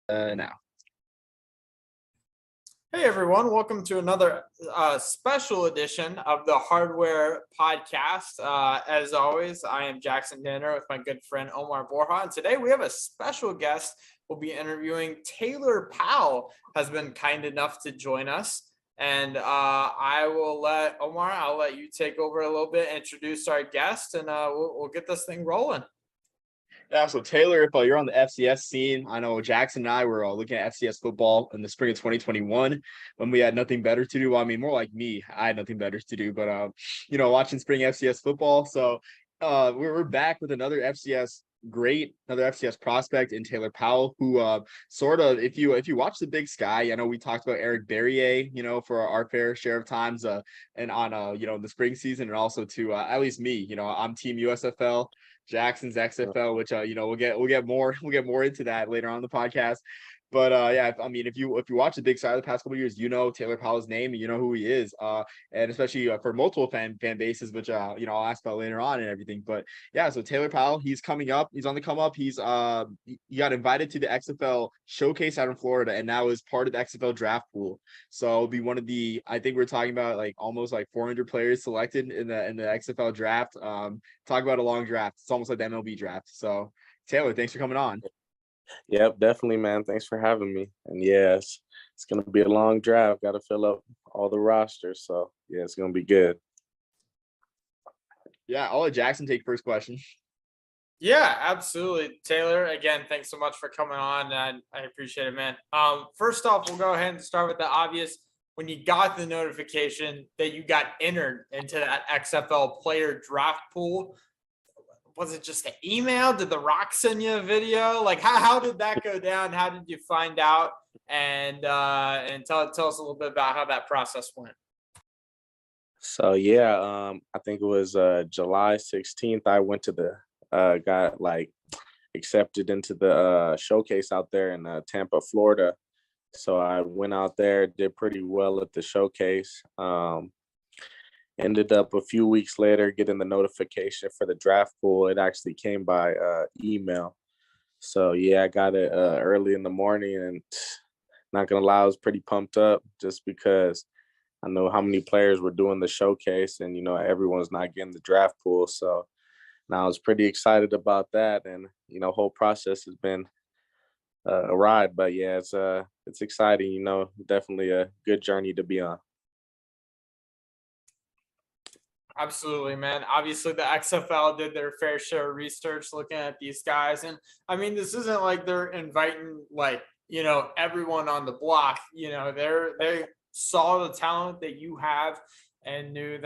Now. Hey everyone, welcome to another special edition of the Hardware Podcast. As always, I am Jackson Danner with my good friend Omar Borja, and today we have a special guest. We'll be interviewing Taylor Powell, has been kind enough to join us. And I will let Omar, I'll let you take over a little bit, introduce our guest, and we'll get this thing rolling. Yeah, so Taylor, if you're on the FCS scene, I know Jackson and I were looking at FCS football in the spring of 2021 when we had nothing better to do. Well, I mean, more like me, I had nothing better to do, but watching spring FCS football. So we're back with another FCS prospect in Taylor Powell, who sort of, if you watch the Big Sky, I know we talked about Eric Barrier, for our fair share of times, and on the spring season, and also to at least me, I'm Team USFL. Jackson's XFL, which we'll get more into that later on in the podcast. But if you watch the Big Sky the past couple of years, Taylor Powell's name and you know who he is, and especially for multiple fan bases, which I'll ask about later on and everything. But yeah, so Taylor Powell, he's coming up, he's on the come up. He got invited to the XFL showcase out in Florida, and now is part of the XFL draft pool. So it'll be one of the, I think we're talking about like almost like 400 players selected in the XFL draft. Talk about a long draft. It's almost like the MLB draft. So Taylor, thanks for coming on. Yep, definitely, man. Thanks for having me. And yes, it's going to be a long draft. Got to fill up all the rosters. So yeah, it's going to be good. Yeah, I'll let Jackson take first question. Yeah, absolutely. Taylor, again, thanks so much for coming on. I appreciate it, man. First off, we'll go ahead and start with the obvious. When you got the notification that you got entered into that XFL player draft pool, was it just an email? Did The Rock send you a video? Like, how did that go down? How did you find out? And tell us a little bit about how that process went. So yeah, I think it was July 16th. I went to got accepted into the showcase out there in Tampa, Florida. So I went out there, did pretty well at the showcase. Ended up a few weeks later getting the notification for the draft pool. It actually came by email. So yeah, I got it early in the morning, and not gonna lie, I was pretty pumped up just because I know how many players were doing the showcase, and everyone's not getting the draft pool. So now I was pretty excited about that, and whole process has been a ride. But yeah, it's exciting. Definitely a good journey to be on. Absolutely, man. Obviously, the XFL did their fair share of research looking at these guys. And I mean, this isn't like they're inviting everyone on the block. They saw the talent that you have and knew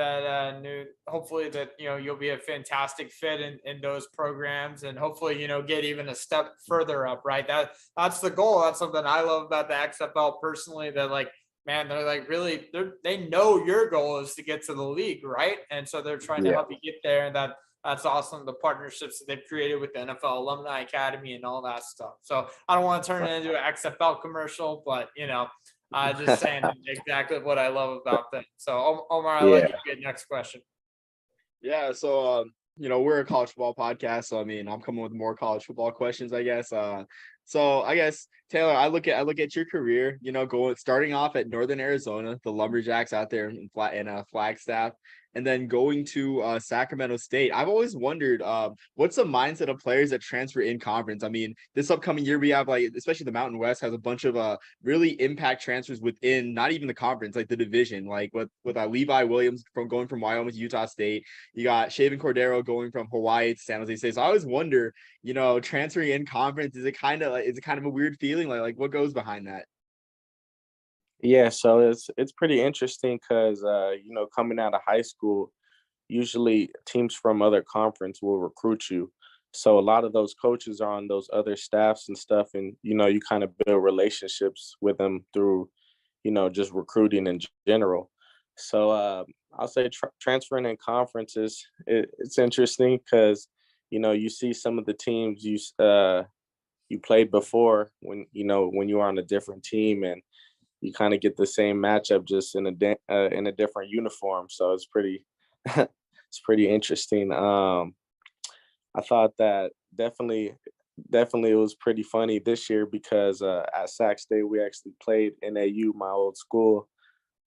hopefully that, you'll be a fantastic fit in those programs, and hopefully, get even a step further up, right? That's the goal. That's something I love about the XFL personally, that man, they're they know your goal is to get to the league, right? And so they're trying to help you get there. And that's awesome. The partnerships that they've created with the NFL Alumni Academy and all that stuff. So I don't want to turn it into an XFL commercial, but just saying exactly what I love about them. So Omar, I'll let you get next question. Yeah, so we're a college football podcast, so I mean, I'm coming with more college football questions, I guess. So I guess Taylor, I look at your career, starting off at Northern Arizona, the Lumberjacks out there in Flagstaff, and then going to Sacramento State. I've always wondered, what's the mindset of players that transfer in conference? I mean, this upcoming year we have especially the Mountain West has a bunch of really impact transfers within not even the conference, like the division, like with Levi Williams going from Wyoming to Utah State. You got Shaven Cordero going from Hawaii to San Jose State. So I always wonder, transferring in conference, is it kind of a weird feeling? Like what goes behind that? Yeah, so it's pretty interesting because coming out of high school, usually teams from other conference will recruit you. So a lot of those coaches are on those other staffs and stuff, and you kind of build relationships with them through, just recruiting in general. So I'll say transferring in conferences, it's interesting because you see some of the teams you played before when you were on a different team, and you kind of get the same matchup just in a different uniform. So it's pretty it's pretty interesting. I thought that definitely definitely it was pretty funny this year because at Sac State we actually played NAU, my old school,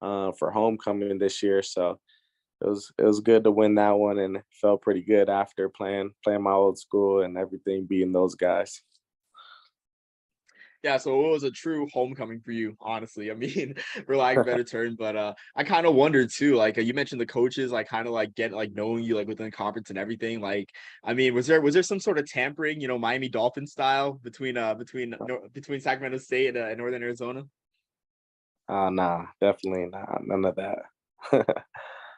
for homecoming this year. So it was good to win that one, and felt pretty good after playing my old school and everything, beating those guys. Yeah, so it was a true homecoming for you, honestly. I mean, for lack of a better term, but I kind of wondered too. Like you mentioned, the coaches like kind of like get like knowing you like within the conference and everything. Like, I mean, was there some sort of tampering, Miami Dolphin style between Sacramento State and Northern Arizona? Nah, definitely not. None of that.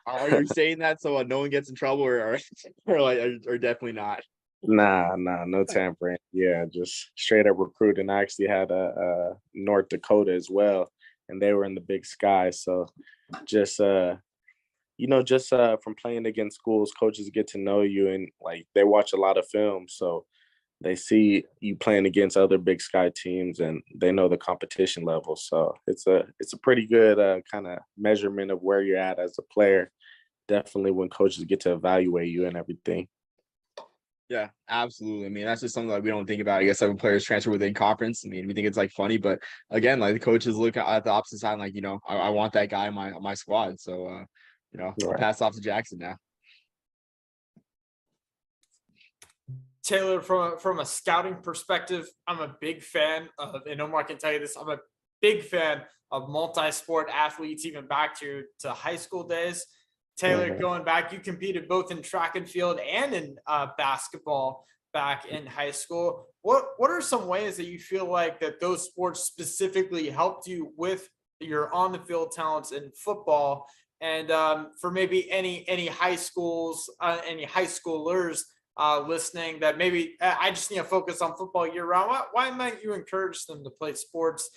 Are you saying that so no one gets in trouble, or like or definitely not? Nah, no tampering. Yeah, just straight up recruiting. I actually had a North Dakota as well, and they were in the Big Sky. So just from playing against schools, coaches get to know you, and like they watch a lot of film, so they see you playing against other Big Sky teams, and they know the competition level. So it's a pretty good kind of measurement of where you're at as a player. Definitely when coaches get to evaluate you and everything. Yeah, absolutely. I mean, that's just something that we don't think about. I guess like when players transfer within conference, I mean, we think it's like funny, but again, like the coaches look at the opposite side, like, I want that guy in my squad. So I'll Right. pass off to Jackson now. Taylor, from a scouting perspective, I'm a big fan of, and Omar can tell you this, I'm a big fan of multi-sport athletes, even back to high school days. Taylor, Mhm. going back, you competed both in track and field and in basketball back in high school. What are some ways that you feel like that those sports specifically helped you with your on the field talents in football? And for maybe any high schools, any high schoolers listening that maybe I just need to focus on football year round. Why might you encourage them to play sports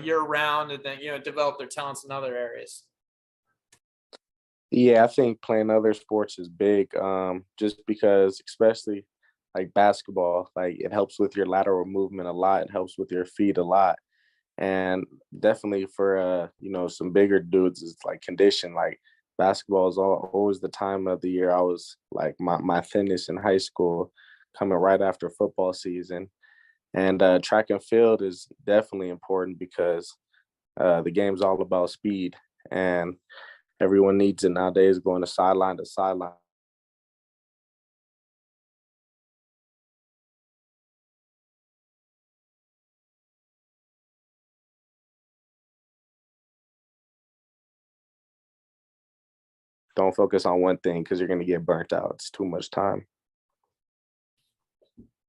year round and then develop their talents in other areas? Yeah, I think playing other sports is big. Just because, especially like basketball, like it helps with your lateral movement a lot. It helps with your feet a lot, and definitely for some bigger dudes, it's like condition. Like basketball is always the time of the year I was like my thinnest in high school, coming right after football season. And track and field is definitely important because the game's all about speed, and everyone needs it nowadays, going to sideline to sideline. Don't focus on one thing because you're going to get burnt out. It's too much time.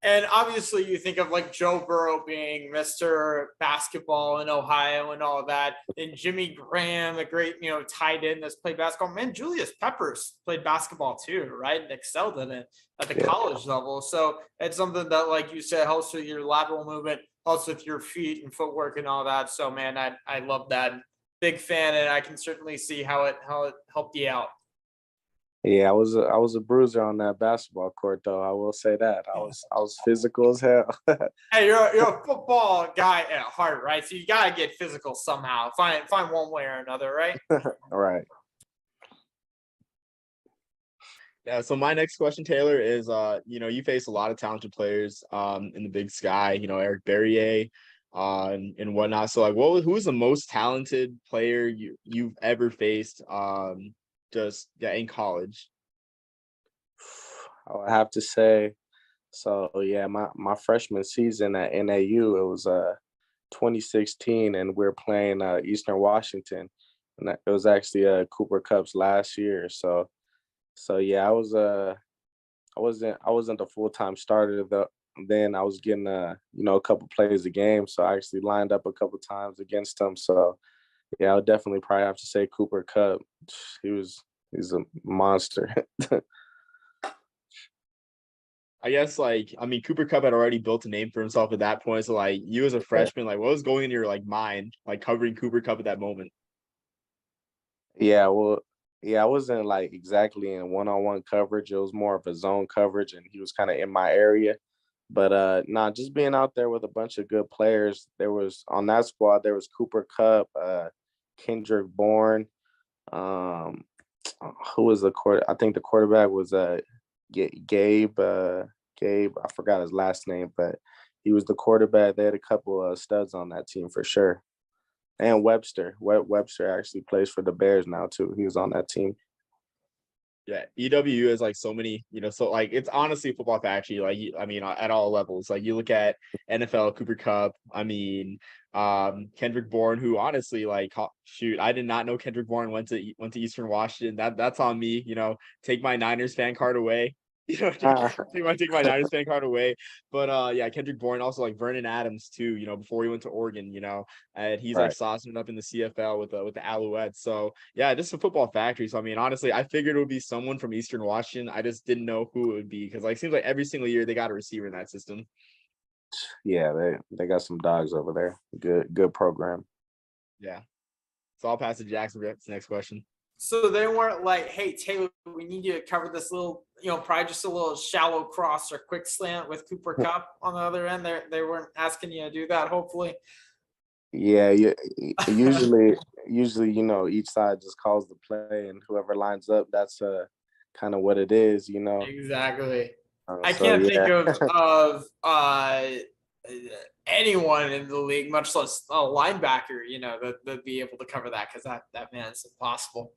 And obviously, you think of like Joe Burrow being Mr. Basketball in Ohio and all that, and Jimmy Graham, the great tight end that's played basketball. Man, Julius Peppers played basketball too, right? And excelled in it at the Yeah. college level. So it's something that, like you said, helps with your lateral movement, helps with your feet and footwork and all that. So man, I love that. Big fan, and I can certainly see how it helped you out. Yeah, I was a bruiser on that basketball court, though. I will say that I was physical as hell. Hey, you're a football guy at heart, right? So you gotta get physical somehow. Find one way or another, right? Right. Yeah, so my next question, Taylor, is you face a lot of talented players in the Big Sky, Eric Berrier, and whatnot. So like who is the most talented player you've ever faced just in college? I would have to say, so yeah, my freshman season at NAU, it was 2016, and we're playing Eastern Washington, and it was actually Cooper Cup's last year. So yeah, I wasn't a full-time starter though. Then I was getting a couple plays a game, so I actually lined up a couple times against him. So yeah, I would definitely probably have to say Cooper Cup. He's a monster. I guess Cooper Cup had already built a name for himself at that point. So like you as a freshman, like what was going in your like mind, like covering Cooper Cup at that moment? Yeah, well, yeah, I wasn't like exactly in one-on-one coverage. It was more of a zone coverage, and he was kind of in my area. But nah, just being out there with a bunch of good players. There was on that squad. There was Cooper Cup, Kendrick Bourne. Um, who was the quarter? I think the quarterback was Gabe Gabe. I forgot his last name, but he was the quarterback. They had a couple of studs on that team for sure. And Webster. Webster actually plays for the Bears now too. He was on that team. Yeah, EWU is like so many, so like it's honestly a football factory. Like, I mean, at all levels. Like you look at NFL, Cooper Kupp. I mean, Kendrick Bourne, who honestly, like, shoot, I did not know Kendrick Bourne went to Eastern Washington. That's on me. Take my Niners fan card away. Take my Niners fan card away. But yeah, Kendrick Bourne, also like Vernon Adams too, before he went to Oregon, and he's like saucing it up in the CFL with the Alouettes. So yeah, this is a football factory. So I mean, honestly, I figured it would be someone from Eastern Washington. I just didn't know who it would be, because like it seems like every single year they got a receiver in that system. Yeah, they got some dogs over there. Good program. Yeah. So I'll pass to Jackson for the next question. So they weren't like, hey, Taylor, we need you to cover this little, probably just a little shallow cross or quick slant with Cooper Kupp on the other end. They weren't asking you to do that, hopefully. Yeah. Usually, each side just calls the play, and whoever lines up, that's kind of what it is, Exactly. I can't think of anyone in the league, much less a linebacker, that'd be able to cover that, because that man is impossible.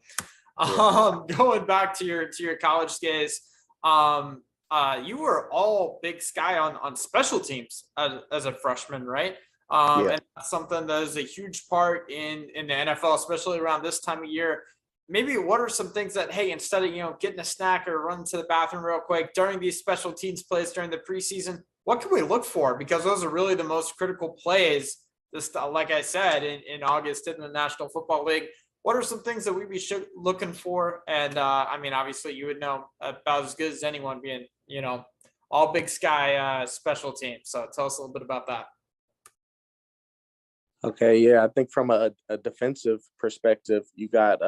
Yeah. Going back to your college days, you were all Big Sky on special teams as a freshman, right? And that's something that is a huge part in the NFL, especially around this time of year. Maybe what are some things that, hey, instead of, getting a snack or running to the bathroom real quick during these special teams plays during the preseason, what can we look for? Because those are really the most critical plays, just like I said, in August in the National Football League. What are some things that we'd be looking for? And I mean, obviously you would know about as good as anyone, being, all Big Sky special teams. So tell us a little bit about that. Okay, yeah, I think from a defensive perspective, you got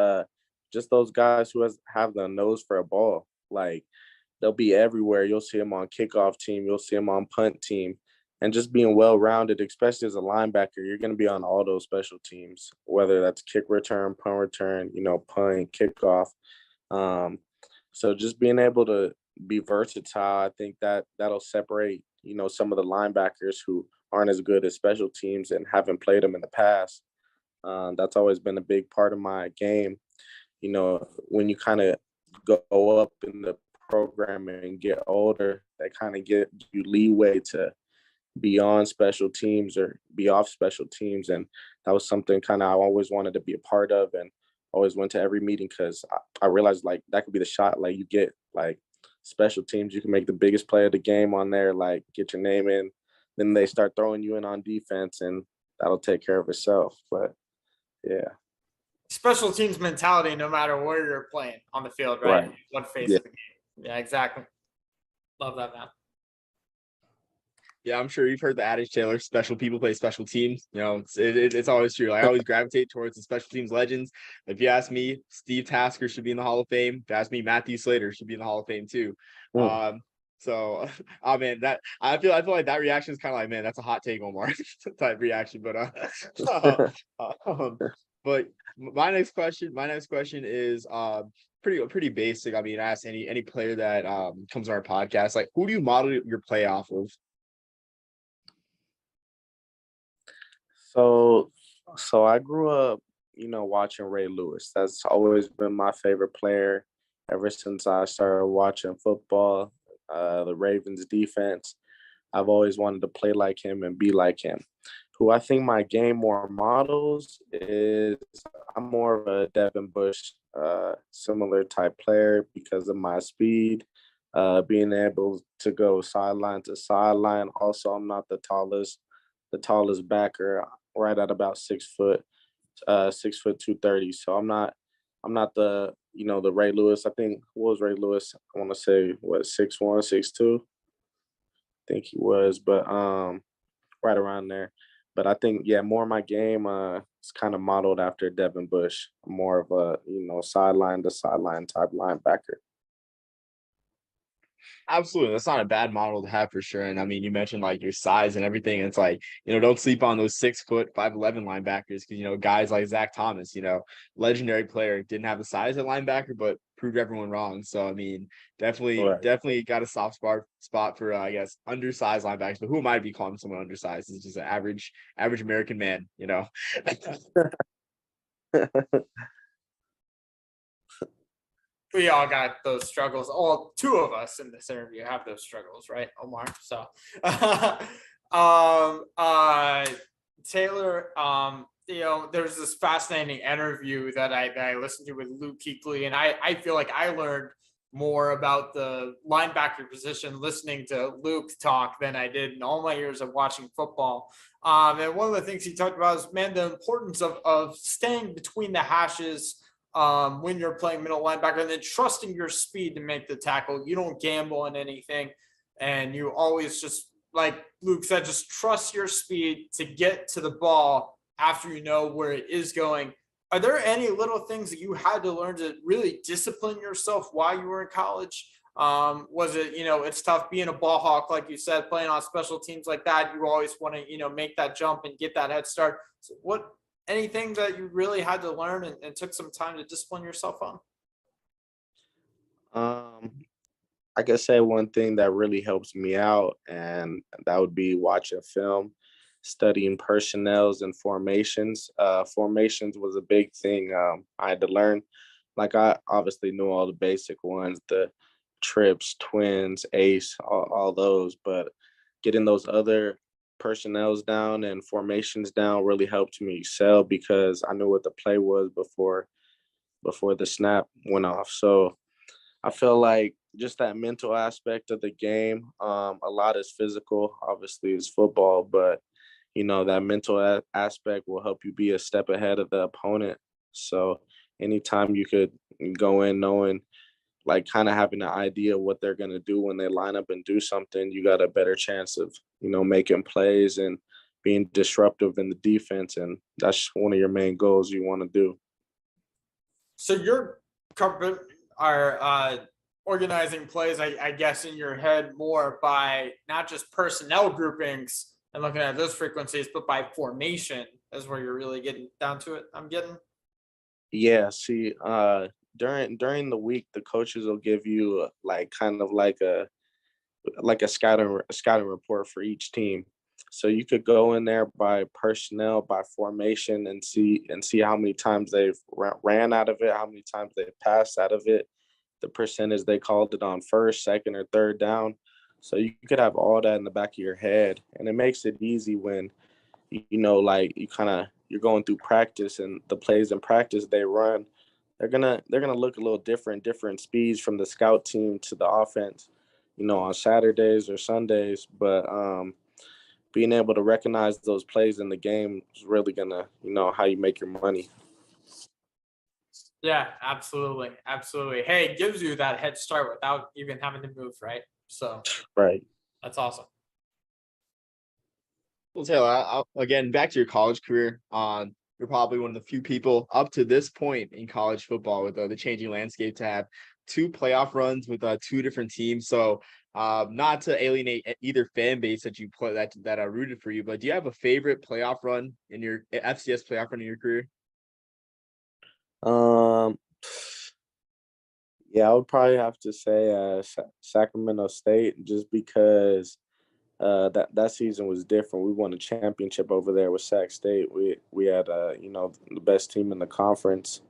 just those guys who have the nose for a ball. Like, they'll be everywhere. You'll see them on kickoff team. You'll see them on punt team. And just being well-rounded, especially as a linebacker, you're going to be on all those special teams, whether that's kick return, punt return, punt, kickoff. So just being able to be versatile, I think that'll separate, some of the linebackers who aren't as good at special teams and haven't played them in the past. That's always been a big part of my game. When you kind of go up in the program and get older, they kind of get you leeway to be on special teams or be off special teams. And that was something kind of I always wanted to be a part of, and always went to every meeting, because I realized like that could be the shot. Like, you get like special teams, you can make the biggest play of the game on there, like get your name in. Then they start throwing you in on defense, and that'll take care of itself. But yeah. Special teams mentality, no matter where you're playing on the field, right? What phase of the game. Yeah, exactly. Love that, man. Yeah, I'm sure you've heard the adage, Taylor, special people play special teams. It's always true. Like, I always gravitate towards the special teams legends. If you ask me, Steve Tasker should be in the Hall of Fame. If you ask me, Matthew Slater should be in the Hall of Fame too. So, I mean, that I feel like that reaction is kind of like, man, that's a hot take, Omar, type reaction. But my next question is pretty basic. I mean, ask any player that comes on our podcast, like, who do you model your play off of? So I grew up, watching Ray Lewis. That's always been my favorite player ever since I started watching football. The Ravens defense, I've always wanted to play like him and be like him. Who I think my game more models is, I'm more of a Devin Bush, similar type player because of my speed, being able to go sideline to sideline. Also, I'm not the tallest backer, right at about 6 foot, 6 foot 230. So I'm not the the Ray Lewis. I think, what was Ray Lewis? I want to say 6'1", 6'2". I think he was, but right around there. But I think, yeah, more of my game is kind of modeled after Devin Bush, more of a sideline to sideline type linebacker. Absolutely. That's not a bad model to have for sure. And I mean, you mentioned like your size and everything. It's like, don't sleep on those 6 foot, 5'11" linebackers, because, guys like Zach Thomas, legendary player, didn't have the size at linebacker, but proved everyone wrong. So I mean, Right. definitely got a soft spot for I guess undersized linebackers. But who am I to be calling someone undersized? It's just an average American man, you know. We all got those struggles. All two of us in this interview have those struggles, right, Omar? So, Taylor, there's this fascinating interview that I listened to with Luke Kuechly, and I feel like I learned more about the linebacker position listening to Luke talk than I did in all my years of watching football. And one of the things he talked about is, man, the importance of staying between the hashes when you're playing middle linebacker, and then trusting your speed to make the tackle. You don't gamble on anything, and you always just, like Luke said, just trust your speed to get to the ball after you know where it is going. Are there any little things that you had to learn to really discipline yourself while you were in college? Was it, it's tough being a ball hawk, like you said, playing on special teams like that. You always want to, make that jump and get that head start. So anything that you really had to learn and took some time to discipline yourself on? I could say one thing that really helps me out, and that would be watching film, studying personnels and formations. Formations was a big thing I had to learn. Like, I obviously knew all the basic ones, the trips, twins, ace, all those, but getting those other personnels down and formations down really helped me excel, because I knew what the play was before the snap went off. So I feel like just that mental aspect of the game, a lot is physical, obviously it's football, but that mental aspect will help you be a step ahead of the opponent. So anytime you could go in knowing, like, kind of having an idea what they're going to do when they line up and do something, you got a better chance of, making plays and being disruptive in the defense. And that's one of your main goals you want to do. So you're organizing plays, I guess, in your head more by not just personnel groupings and looking at those frequencies, but by formation is where you're really getting down to it, I'm getting. Yeah, see, during the week, the coaches will give you like kind of like a scouting report for each team. So you could go in there by personnel, by formation, and see how many times they've ran out of it, how many times they've passed out of it, the percentage they called it on first, second, or third down. So you could have all that in the back of your head, and it makes it easy when like you're going through practice, and the plays in practice they run, they're gonna look a little different speeds from the scout team to the offense, on Saturdays or Sundays. But being able to recognize those plays in the game is really gonna, how you make your money. Yeah, absolutely. Hey, it gives you that head start without even having to move, right? So Right. That's awesome. Well, Taylor, again, back to your college career. You're probably one of the few people up to this point in college football with the changing landscape to have 2 playoff runs with 2 different teams. So, not to alienate either fan base that you play that are rooted for you, but do you have a favorite playoff run in your FCS playoff run in your career? Yeah, I would probably have to say Sacramento State, just because that season was different. We won a championship over there with Sac State. We had the best team in the conference.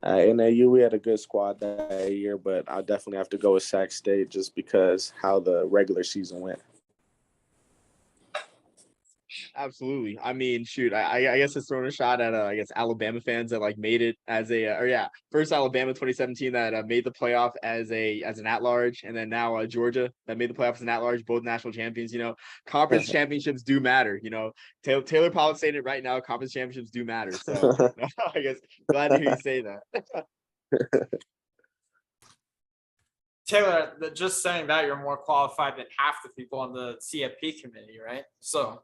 At NAU, we had a good squad that year, but I definitely have to go with Sac State just because how the regular season went. Absolutely. I mean, shoot, I guess it's throwing a shot at I guess Alabama fans that like made it as a first Alabama 2017 that made the playoff as an at-large, and then now Georgia that made the playoff as an at-large, both national champions. Conference championships do matter. Taylor Powell saying it right now. Conference championships do matter. So I guess glad to hear you say that. Taylor, just saying that, you're more qualified than half the people on the CFP committee, right? So,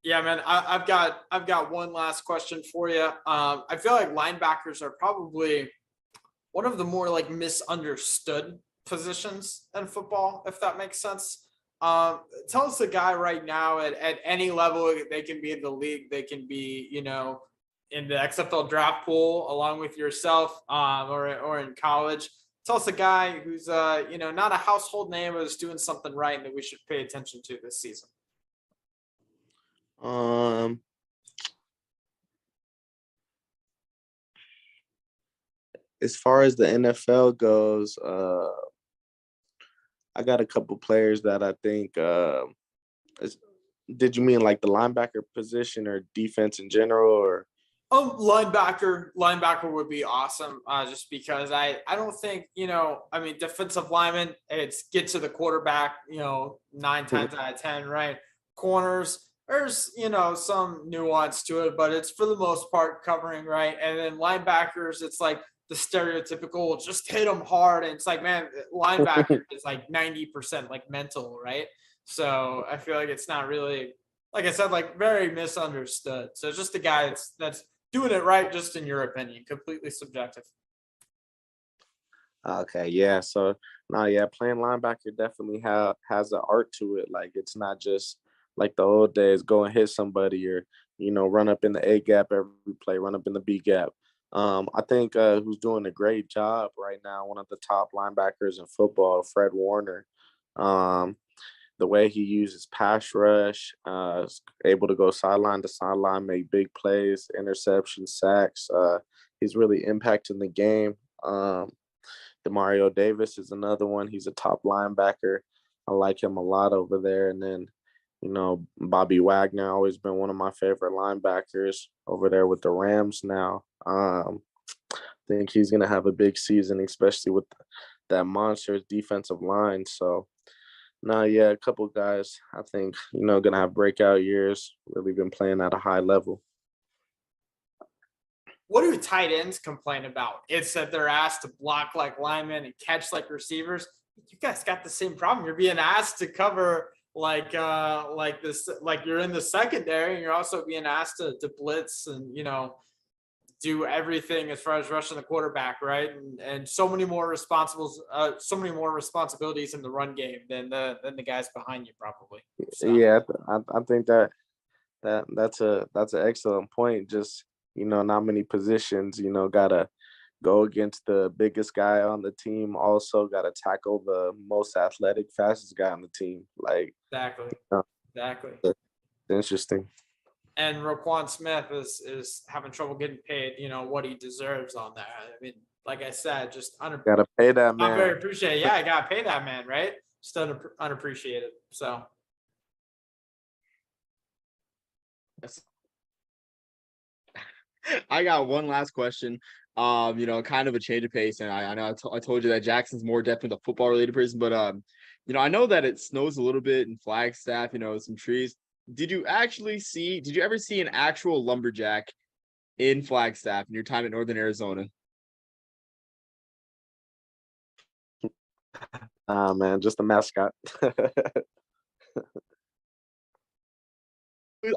yeah, man, I've got one last question for you. I feel like linebackers are probably one of the more like misunderstood positions in football, if that makes sense. Tell us a guy right now at any level. They can be in the league. They can be, in the XFL draft pool along with yourself, or in college. Tell us a guy who's not a household name, but is doing something right and that we should pay attention to this season. As far as the NFL goes, I got a couple players that I think. Did you mean like the linebacker position or defense in general, or? Linebacker would be awesome. Just because I don't think, defensive lineman, it's get to the quarterback, 9 times out of 10, right? Corners, there's, some nuance to it, but it's for the most part covering, right? And then linebackers, it's like the stereotypical, just hit them hard. And it's like, man, linebacker is like 90% like mental, right? So I feel like it's not really, like I said, like very misunderstood. So just a guy that's doing it right, just in your opinion, completely subjective. Okay, yeah. So playing linebacker definitely has an art to it. Like it's not just like the old days, go and hit somebody or run up in the A gap every play, run up in the B gap. I think who's doing a great job right now, one of the top linebackers in football, Fred Warner. The way he uses pass rush, is able to go sideline to sideline, make big plays, interceptions, sacks. He's really impacting the game. Demario Davis is another one. He's a top linebacker. I like him a lot over there. And then, Bobby Wagner, always been one of my favorite linebackers over there with the Rams now. I think he's going to have a big season, especially with that monstrous defensive line. So, a couple of guys I think, going to have breakout years, really been playing at a high level. What do tight ends complain about? It's that they're asked to block like linemen and catch like receivers. You guys got the same problem. You're being asked to cover like this, like you're in the secondary, and you're also being asked to blitz and, do everything as far as rushing the quarterback, right? And so many more responsibilities in the run game than the guys behind you, probably. So. Yeah, I think that's an excellent point. Just not many positions. Gotta go against the biggest guy on the team. Also, gotta tackle the most athletic, fastest guy on the team. Like exactly. It's interesting. And Roquan Smith is having trouble getting paid, what he deserves on that. I mean, like I said, just gotta pay that man. I'm very appreciated. Yeah, I gotta pay that man, right? Just unappreciated. So I got one last question. Kind of a change of pace, and I know I told you that Jackson's more definitely the football related person, but I know that it snows a little bit in Flagstaff. Some trees. Did you ever see an actual lumberjack in Flagstaff in your time in Northern Arizona? Man, just a mascot.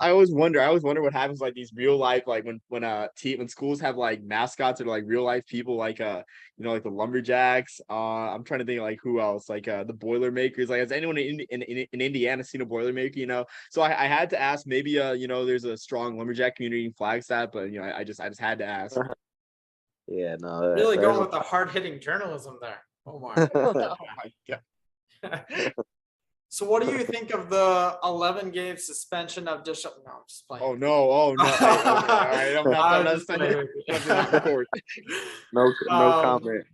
I always wonder what happens like these real life, like when schools have like mascots or like real life people, like like the lumberjacks. I'm trying to think like who else, like the Boilermakers. Like, has anyone in Indiana seen a Boilermaker? So I had to ask. Maybe there's a strong lumberjack community in Flagstaff, but I just had to ask. Yeah, no. Really going with the hard hitting journalism there, Omar. Oh my god. So what do you think of the 11-game suspension of Dish? No, I'm just playing. Oh no! All right, I'm not saying No comment.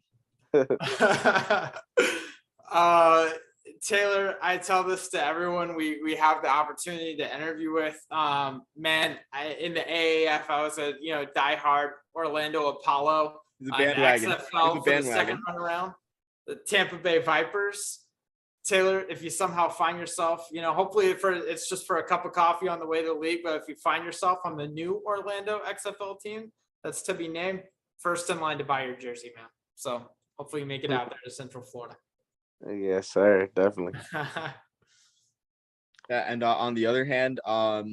Taylor, I tell this to everyone we have the opportunity to interview with. In the AAF, I was a diehard Orlando Apollo. The bandwagon. XFL for the second run around. The Tampa Bay Vipers. Taylor, if you somehow find yourself, hopefully it's just for a cup of coffee on the way to the league, but if you find yourself on the new Orlando XFL team that's to be named, first in line to buy your jersey, man. So hopefully you make it out there to Central Florida. Yes, sir. Definitely. Yeah, and on the other hand,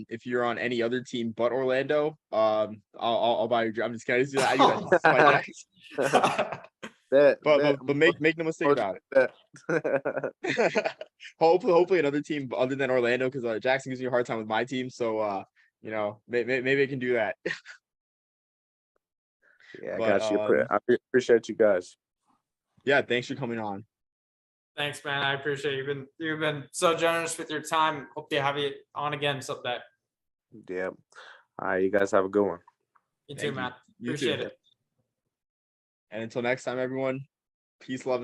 if you're on any other team but Orlando, I'll buy your jersey. I'm just kidding. But make no mistake about it. Hopefully another team other than Orlando, because Jackson gives me a hard time with my team. So maybe I can do that. Yeah, I But got you. I appreciate you guys. yeah, thanks for coming on. Thanks, man. I appreciate it. You've been so generous with your time. Hope to have you on again someday. Yeah. All right, you guys have a good one. You too, Thank you. man. You Appreciate too. it. And until next time, everyone, peace, love, and